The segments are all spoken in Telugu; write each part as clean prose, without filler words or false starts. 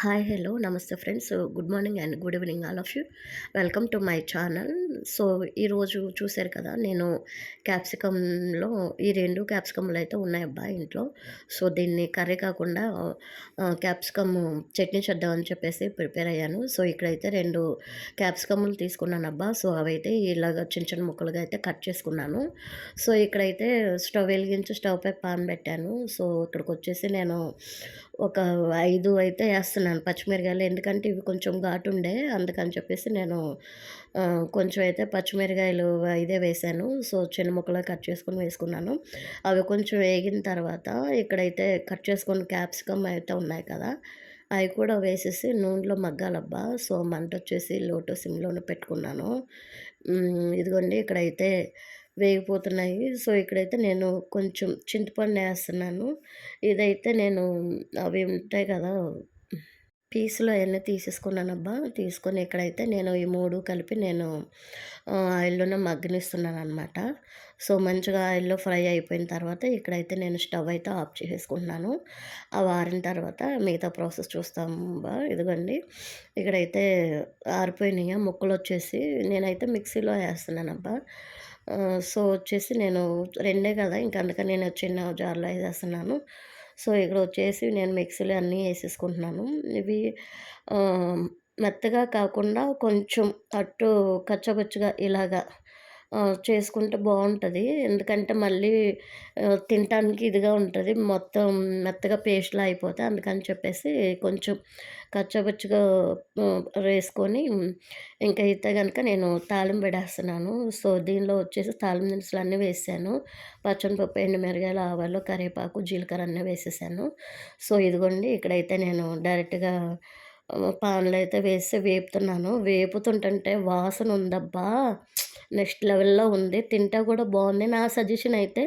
హాయ్ హలో నమస్తే friends good morning and good evening all of you welcome to my channel. So ఈరోజు చూశారు కదా, నేను క్యాప్సికంలో ఈ రెండు క్యాప్సికమ్లు అయితే ఉన్నాయబ్బా ఇంట్లో. సో దీన్ని కర్రీ కాకుండా క్యాప్సికమ్ చట్నీ చేద్దామని చెప్పేసి ప్రిపేర్ అయ్యాను. సో ఇక్కడైతే రెండు క్యాప్సికమ్లు తీసుకున్నానబ్బా. సో అవైతే ఇలాగ చిన్న చిన్న ముక్కలుగా అయితే కట్ చేసుకున్నాను. సో ఇక్కడైతే స్టవ్ వెలిగించి స్టవ్ పై పాన్ పెట్టాను. సో ఇక్కడికి వచ్చేసి నేను ఒక 5 అయితే ఏస్తున్నాను పచ్చిమిరకాయలు. ఎందుకంటే ఇవి కొంచెం ఘాటుండే, అందుకని చెప్పేసి నేను కొంచెం అయితే పచ్చిమిరకాయలు ఇదే వేశాను. సో చిన్న ముక్కలుగా కట్ చేసుకొని వేసుకున్నాను. అవి కొంచెం వేగిన తర్వాత ఇక్కడైతే కట్ చేసుకున్న క్యాప్సికమ్ అయితే ఉన్నాయి కదా, అవి కూడా వేసేసి నూనెలో మగ్గాలబ్బా. సో మంటొచ్చేసి లో టు సిమ్‌లోనే పెట్టుకున్నాను. ఇదిగోండి ఇక్కడైతే వేగిపోతున్నాయి. సో ఇక్కడైతే నేను కొంచెం చింతపండేస్తున్నాను. ఇదైతే నేను అవి ఉంటాయి కదా, పీసులు అయన్నీ తీసేసుకున్నానబ్బా. తీసుకొని ఇక్కడైతే నేను ఈ 3 కలిపి నేను ఆయిల్‌లోనే మగ్గనిస్తున్నాననమాట. సో మంచిగా ఆయిల్‌లో ఫ్రై అయిపోయిన తర్వాత ఇక్కడైతే నేను స్టవ్ అయితే ఆఫ్ చేసేసుకుంటున్నాను. అవి ఆరిన తర్వాత మిగతా ప్రాసెస్ చూస్తాం బా. ఇదిగోండి ఇక్కడైతే ఆరిపోయినాయి ముక్కలొచ్చేసి నేనైతే మిక్సీలో ఏస్తున్నానబ్బా. సో వచ్చేసి నేను రెండే కదా, ఇంక అందుకని నేను చిన్న జార్‌లో ఏసేస్తున్నాను. సో ఇక్కడ వచ్చేసి నేను మిక్సీలో అన్నీ ఏసేసుకుంటున్నాను. ఇవి ఆహ్, మెత్తగా కాకుండా కొంచెం అటు కచ్చపచ్చగా ఇలాగా చేసుకుంటే బావుంటది. ఎందుకంటే మళ్ళీ తినటానికి ఇదిగా ఉంటది. మొత్తం మెత్తగా పేస్ట్‌లా అయిపోతే అందుకని చెప్పేసి కొంచెం కచ్చాపచ్చిగా వేసుకొని ఇంకా అయితే గనక నేను తాలింపు పెట్టేస్తున్నాను. సో దీనిలో వచ్చేసి తాలింపు దినుసులన్నీ వేసాను. పచ్చనిపప్పు, ఎండుమిరగాయలు, ఆవాలు, కరివేపాకు, జీలకర్ర అన్నీ వేసేసాను. సో ఇదిగోండి ఇక్కడైతే నేను డైరెక్ట్‌గా పాన్‌లో అయితే వేసి వేపుతున్నాను. వేపుతుంటంటే వాసన ఉందబ్బా! నెక్స్ట్ లెవెల్‌లో ఉంది. తింటా కూడా బావుంది. నా సజెషన్ అయితే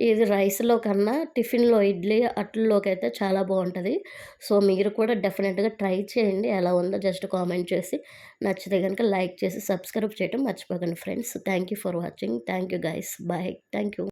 ఇది రైస్‌లో కన్నా టిఫిన్‌లో ఇడ్లీ, అట్లలోకైతే చాలా బావుంటది. సో మీరు కూడా డెఫినెట్‌గా ట్రై చేయండి. ఎలా ఉందో జస్ట్ కామెంట్ చేసి, నచ్చితే గనుక లైక్ చేసి, సబ్స్క్రైబ్ చేయడం మర్చిపోకండి friends. Thank you for watching. Thank you guys. Bye. Thank you.